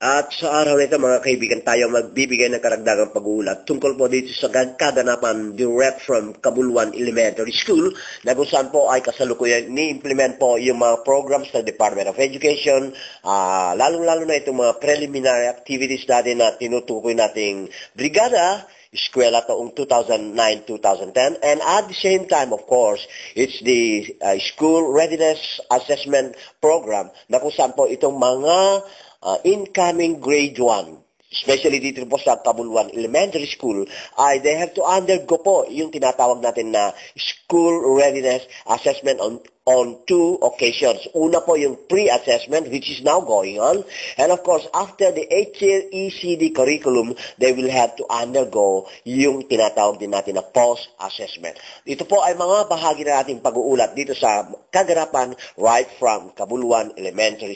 At sa araw na ito mga kaibigan, tayo magbibigay ng karagdagang pag-uulat tungkol po dito sa kaganapan direct from Cabuluan Elementary School na kung saan po ay kasalukuyan ni-implement po yung mga programs ng Department of Education, lalong-lalo na itong mga preliminary activities natin na tinutukoy nating brigada, eskwela taong 2009-2010, and at the same time, of course, it's the School Readiness Assessment Program na kung saan po itong mga incoming grade 1, especially dito po sa Cabuluan Elementary School, ay they have to undergo po yung tinatawag natin na School Readiness Assessment on two occasions. Una po yung pre-assessment, which is now going on. And of course, after the 8-year ECD curriculum, they will have to undergo yung tinatawag din natin na post-assessment. Ito po ay mga bahagi na nating pag-uulat dito sa kaganapan right from Cabuluan Elementary